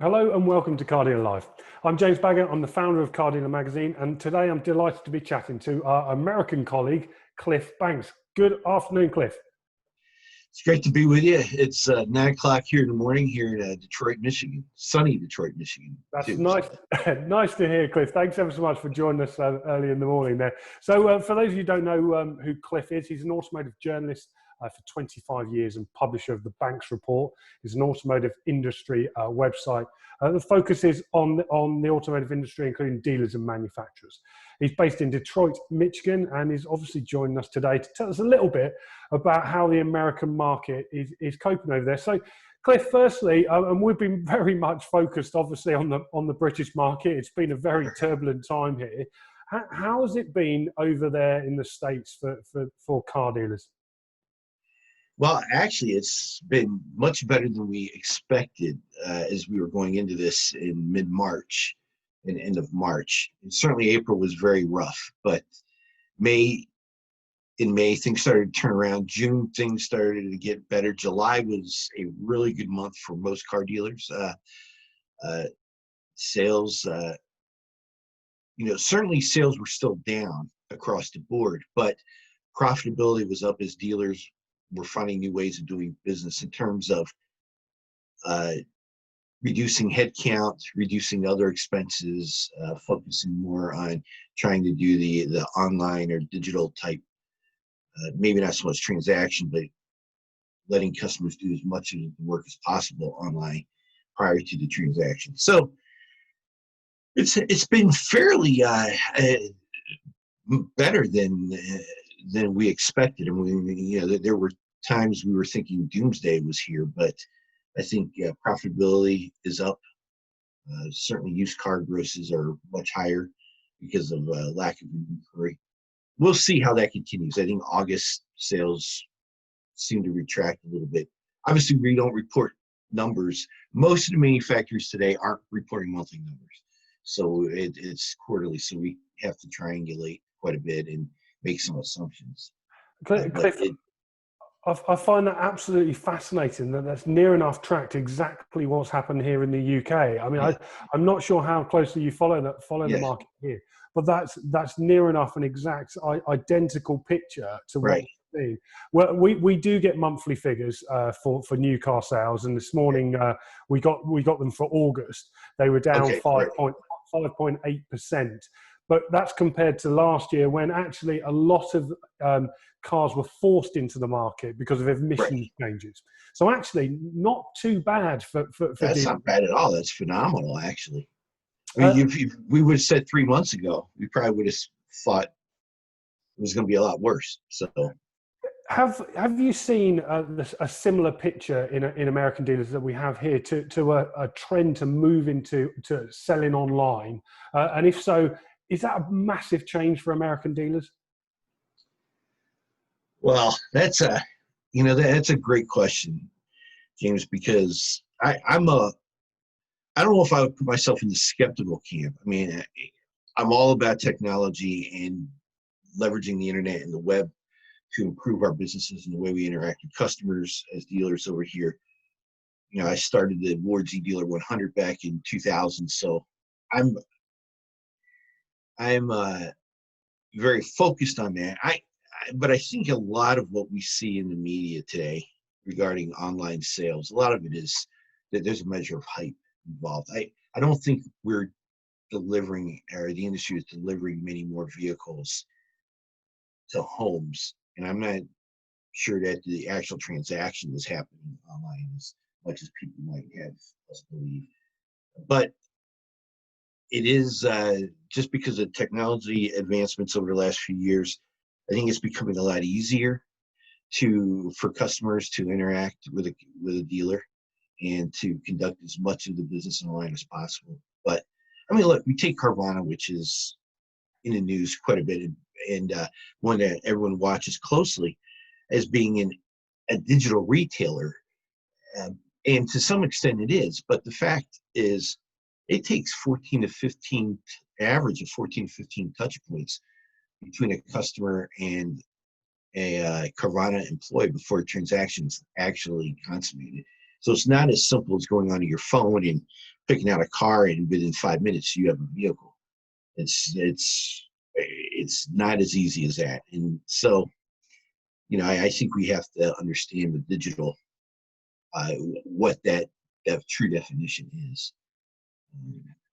Hello and welcome to Car Dealer Live. I'm James Baggott, I'm the founder of Car Dealer Magazine, and today I'm delighted to be chatting to our American colleague, Cliff Banks. Good afternoon, Cliff. It's great to be with you. It's 9 o'clock here in the morning here in Detroit, Michigan, sunny Detroit, Michigan. That's Too. nice. Nice to hear, Cliff. Thanks ever so much for joining us early in the morning there. So for those of you who don't know who Cliff is, he's an automotive journalist for 25 years and publisher of the Banks Report. It's an automotive industry website that focuses on the automotive industry, including dealers and manufacturers. He's based in Detroit, Michigan, and he's obviously joining us today to tell us a little bit about how the American market is coping over there. So, Cliff, firstly, and we've been very much focused, obviously, on the British market. It's been a very turbulent time here. How has it been over there in the States for car dealers? Well, actually, it's been much better than we expected as we were going into this in mid-March and end of March. And certainly April was very rough, but in May, things started to turn around. June, things started to get better. July was a really good month for most car dealers. Sales, certainly sales were still down across the board, but profitability was up as dealers were finding new ways of doing business in terms of reducing headcount, reducing other expenses, focusing more on trying to do the online or digital type, maybe not so much transaction, but letting customers do as much of the work as possible online prior to the transaction. So it's been fairly better than we expected. And there were times we were thinking doomsday was here, but I think profitability is up. Certainly used car grosses are much higher because of lack of inventory. We'll see how that continues. I think August sales seem to retract a little bit. Obviously, we don't report numbers. Most of the manufacturers today aren't reporting monthly numbers. So it's quarterly, so we have to triangulate quite a bit and make some assumptions. Cliff, I find that absolutely fascinating that that's near enough tracked exactly what's happened here in the UK. I mean, I'm not sure how closely you follow the market here, but that's near enough an exact identical picture to what right. we've seen. Well, we do get monthly figures for new car sales, and this morning we got them for August. They were down 5.8%. But that's compared to last year when actually a lot of cars were forced into the market because of emission changes. So actually not too bad for That's not bad at all. That's phenomenal, actually. I mean, if we would have said 3 months ago, we probably would have thought it was going to be a lot worse. So have you seen a similar picture in American dealers that we have here to a trend to move into selling online? And if so, is that a massive change for American dealers? Well, that's a great question, James, because I don't know if I would put myself in the skeptical camp. I mean, I'm all about technology and leveraging the internet and the web to improve our businesses and the way we interact with customers as dealers over here. I started the Ward Z Dealer 100 back in 2000, so I'm very focused on that. But I think a lot of what we see in the media today regarding online sales, a lot of it is that there's a measure of hype involved. I don't think we're delivering, or the industry is delivering many more vehicles to homes. And I'm not sure that the actual transaction is happening online as much as people might have us believe. But it is just because of technology advancements over the last few years, I think it's becoming a lot easier for customers to interact with a dealer and to conduct as much of the business online as possible. But I mean, look, we take Carvana, which is in the news quite a bit, and one that everyone watches closely as being a digital retailer. And to some extent it is, but the fact is it takes 14 to 15, average of 14 to 15 touch points between a customer and a Carvana employee before a transaction is actually consummated. So it's not as simple as going onto your phone and picking out a car, and within 5 minutes you have a vehicle. It's not as easy as that. And so, I think we have to understand the digital, what that true definition is.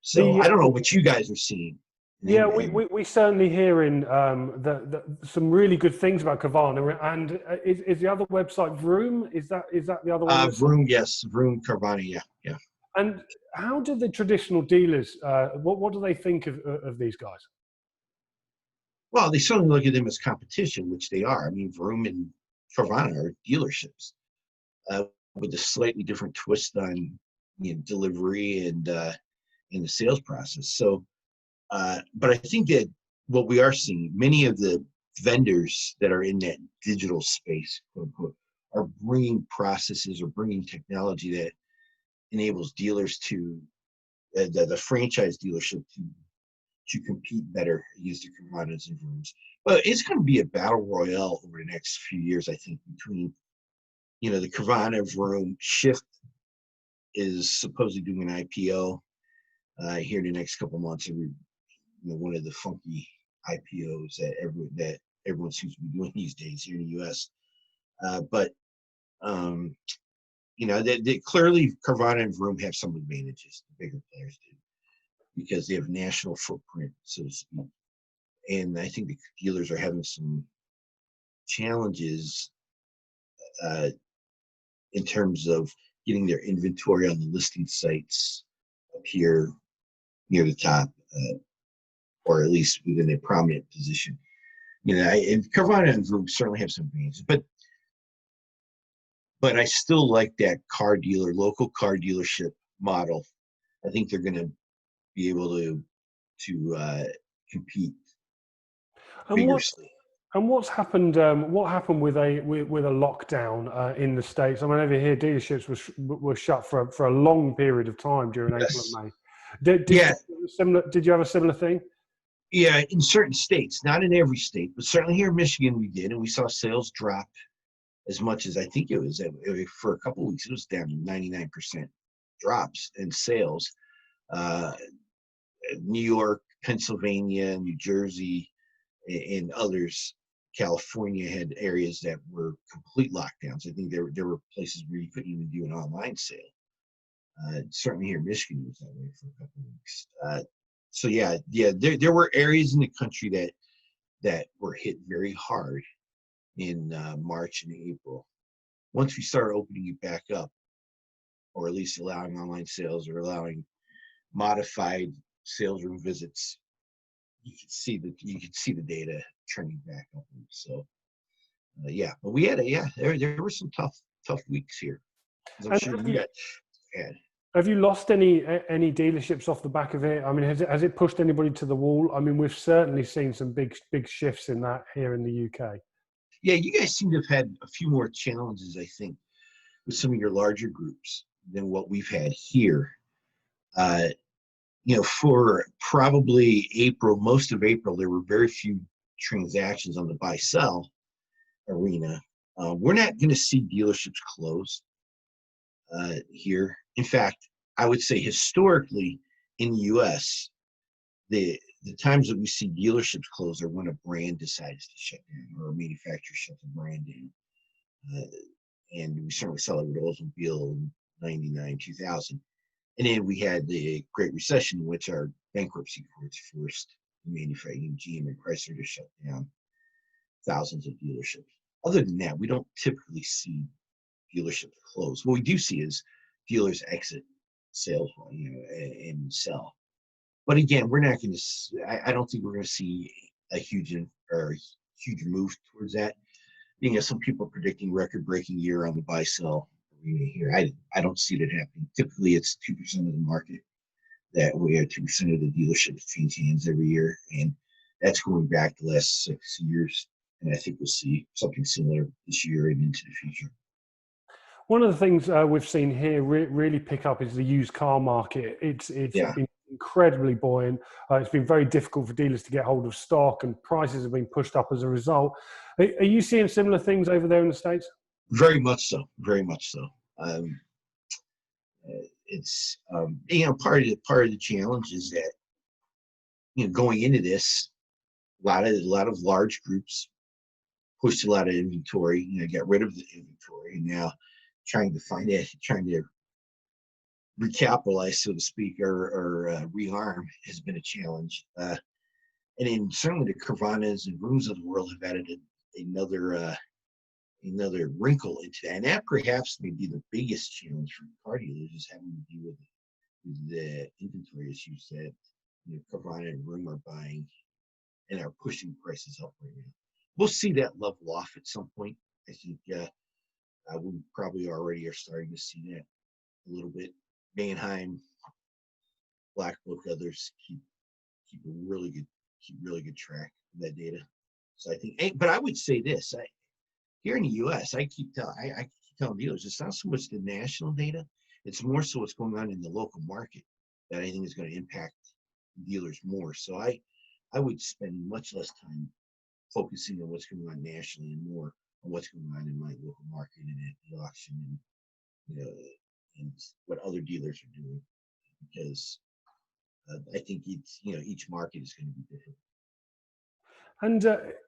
So I don't know what you guys are seeing. Yeah, we certainly hearing some really good things about Carvana. And is the other website Vroom? Is that the other one? Vroom, yes, Vroom, Carvana, yeah. And how do the traditional dealers? What do they think of these guys? Well, they certainly look at them as competition, which they are. I mean, Vroom and Carvana are dealerships, with a slightly different twist on delivery and in the sales process. So, but I think that what we are seeing, many of the vendors that are in that digital space, quote unquote, are bringing processes or bringing technology that enables dealers to the franchise dealership to compete better against the Carvanas and Vrooms. But it's going to be a battle royale over the next few years, I think, between the Carvana Vroom. Shift is supposedly doing an IPO here in the next couple of months. One of the funky IPOs that everyone seems to be doing these days here in the U.S. But they clearly Carvana and Vroom have some advantages the bigger players do, because they have national footprint, so to speak. And I think the dealers are having some challenges in terms of getting their inventory on the listing sites up here near the top, or at least within a prominent position. And Carvana and Vroom certainly have some advantages, but I still like that local car dealership model. I think they're going to be able to compete vigorously. And what's happened? What happened with a lockdown in the States? I mean, over here, dealerships were shut for a long period of time during April and May. Did you have a similar thing? Yeah, in certain states, not in every state, but certainly here in Michigan we did, and we saw sales drop as much as, I think it was for a couple of weeks, it was down to 99% drops in sales. New York, Pennsylvania, New Jersey, and others, California had areas that were complete lockdowns. I think there were places where you couldn't even do an online sale. Certainly here in Michigan was that way for a couple of weeks. So there were areas in the country that were hit very hard in March and April. Once we started opening it back up, or at least allowing online sales or allowing modified sales room visits, you could see the data trending back up. So but we had there were some tough weeks here, as I'm sure you guys had. Have you lost any dealerships off the back of it? I mean, has it pushed anybody to the wall? I mean, we've certainly seen some big shifts in that here in the UK. Yeah, you guys seem to have had a few more challenges, I think, with some of your larger groups than what we've had here. For probably most of April, there were very few transactions on the buy-sell arena. We're not going to see dealerships close here. In fact, I would say historically in the U.S., the times that we see dealerships close are when a brand decides to shut down, or a manufacturer shuts a brand down. And we certainly saw it with Oldsmobile in 99, 2000. And then we had the Great Recession, in which our bankruptcy courts forced manufacturing GM and Chrysler to shut down thousands of dealerships. Other than that, we don't typically see dealerships close. What we do see is dealers exit sales, and sell. But again, we're not going to. I don't think we're going to see a huge move towards that. Some people are predicting record-breaking year on the buy-sell arena here. I don't see that happening. Typically, it's 2% of the market that we have 2% of the dealerships change hands every year, and that's going back the last 6 years. And I think we'll see something similar this year and into the future. One of the things we've seen here really pick up is the used car market. It's been incredibly buoyant. It's been very difficult for dealers to get hold of stock, and prices have been pushed up as a result. Are you seeing similar things over there in the States? Very much so. Very much so. It's part of the challenge is that going into this, a lot of large groups pushed a lot of inventory, got rid of the inventory, and now trying to recapitalize, so to speak, or rearm has been a challenge. And then certainly the Carvanas and Rooms of the world have added another wrinkle into that, and that perhaps may be the biggest challenge for car dealers is having to deal with the inventory issues that Carvana and Room are buying and are pushing prices up right now. We'll see that level off at some point. I think we probably already are starting to see that a little bit. Manheim, Black Book, others keep really good track of that data. So I think, but I would say this: here in the U.S., I keep telling dealers it's not so much the national data; it's more so what's going on in the local market that I think is going to impact dealers more. So I would spend much less time focusing on what's going on nationally and more on what's going on in my local market and at the auction and what other dealers are doing, because I think each market is going to be different. And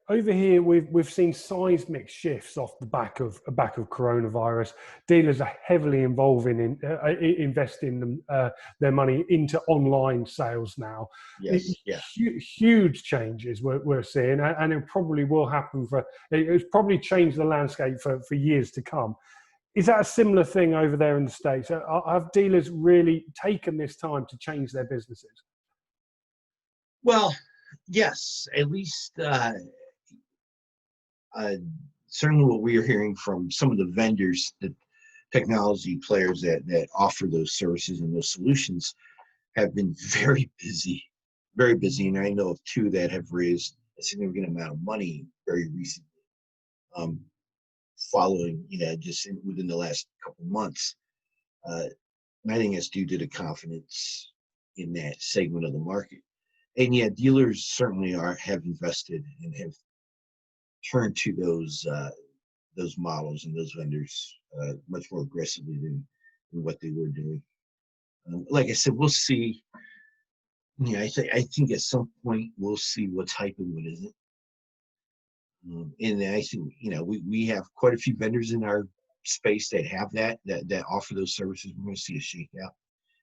over here, we've seen seismic shifts off the back of coronavirus. Dealers are heavily involving investing their money into online sales now. Yes, yeah. Huge changes we're seeing, and it probably will happen it's probably changed the landscape for years to come. Is that a similar thing over there in the States? Have dealers really taken this time to change their businesses? Well, yes, at least certainly what we are hearing from some of the vendors, the technology players that offer those services and those solutions have been very busy. And I know of two that have raised a significant amount of money very recently, following, just within the last couple months. And I think it's due to the confidence in that segment of the market. And yeah, dealers certainly have invested and have turned to those models and those vendors much more aggressively than what they were doing. Like I said, we'll see. I think at some point we'll see what's hype and what isn't. And I think we have quite a few vendors in our space that have that offer those services. We're going to see a shakeout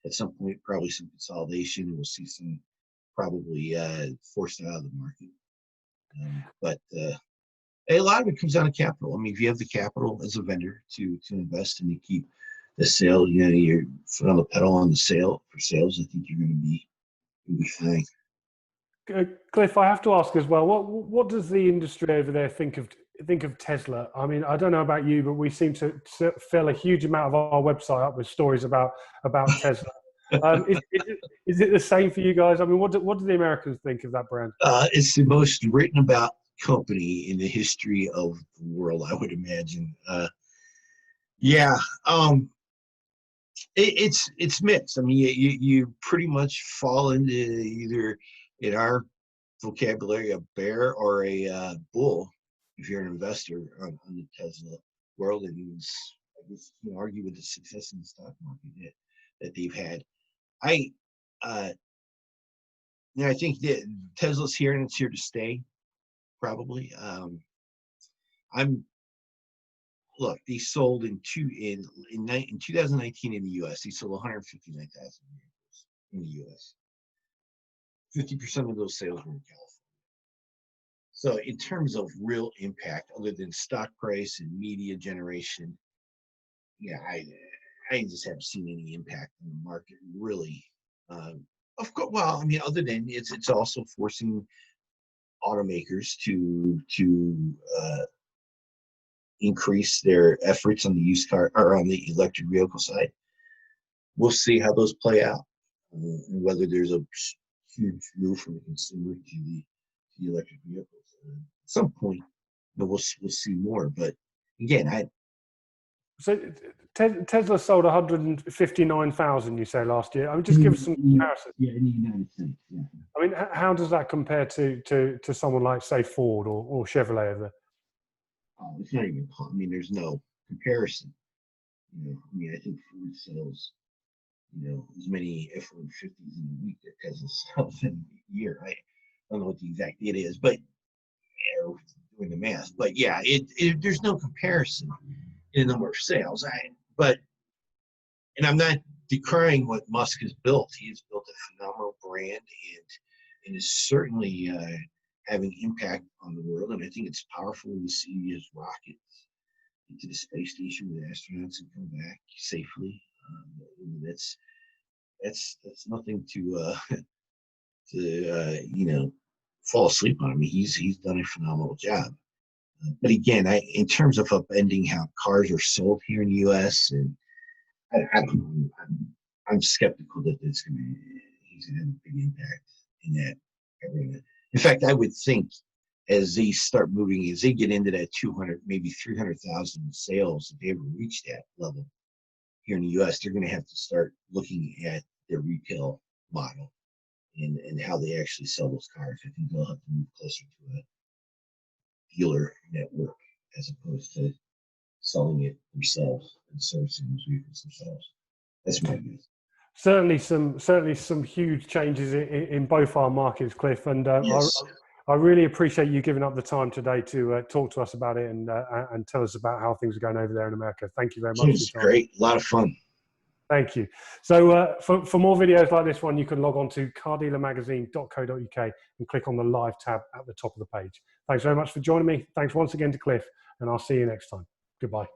at some point, probably some consolidation, and we'll see some probably forced out of the market. But a lot of it comes down to capital. I mean, if you have the capital as a vendor to invest and to keep the sale, your foot on the pedal on the sale for sales, I think you'll be fine. Cliff, I have to ask as well. What does the industry over there think of Tesla? I mean, I don't know about you, but we seem to fill a huge amount of our website up with stories about Tesla. Is it the same for you guys? I mean, what do the Americans think of that brand? It's the most written about company in the history of the world, I would imagine. It's mixed. I mean, you pretty much fall into either, in our vocabulary, a bear or a bull if you're an investor on the Tesla world. And I guess you can argue with the success in the stock market that they've had. I think that Tesla's here and it's here to stay, probably. Look, they sold in 2019 in the U.S. They sold 159,000 vehicles in the U.S. 50% of those sales were in California. So in terms of real impact, other than stock price and media generation, I just haven't seen any impact in the market, really. Of course, well, I mean, other than it's also forcing automakers to increase their efforts on the used car or on the electric vehicle side. We'll see how those play out, and whether there's a huge move from the consumer to the electric vehicles. At some point, we'll see more. But again, So Tesla sold 159,000, you say, last year. I mean, just give us some comparison. Yeah, in the United States. Yeah. I mean, how does that compare to someone like, say, Ford or Chevrolet over there? Oh, it's not even. I mean, there's no comparison. I mean, I think Ford sales as many F-150s in a week that Tesla sells in a year. I don't know what the exact data is, but doing the math. But yeah, there's no comparison in the number of sales. And I'm not decrying what Musk has built. He has built a phenomenal brand and is certainly having impact on the world. And I think it's powerful when you see his rockets into the space station with astronauts and come back safely. That's nothing to fall asleep on. I mean, he's done a phenomenal job. But again, in terms of upending how cars are sold here in the U.S., and I don't know, I'm skeptical that he's going to have a big impact in that arena. In fact, I would think as they start moving, as they get into that 200, maybe 300,000 sales, if they ever reach that level here in the U.S., they're going to have to start looking at their retail model and how they actually sell those cars. I think they'll have to move closer to a dealer network as opposed to selling it themselves and servicing those vehicles themselves. That's my guess. Certainly some huge changes in both our markets, Cliff, and Yes. I really appreciate you giving up the time today to talk to us about it and tell us about how things are going over there in America. Thank you very much. It's great. A lot of fun. Thank you. So for more videos like this one, you can log on to cardealermagazine.co.uk and click on the live tab at the top of the page. Thanks very much for joining me. Thanks once again to Cliff, and I'll see you next time. Goodbye.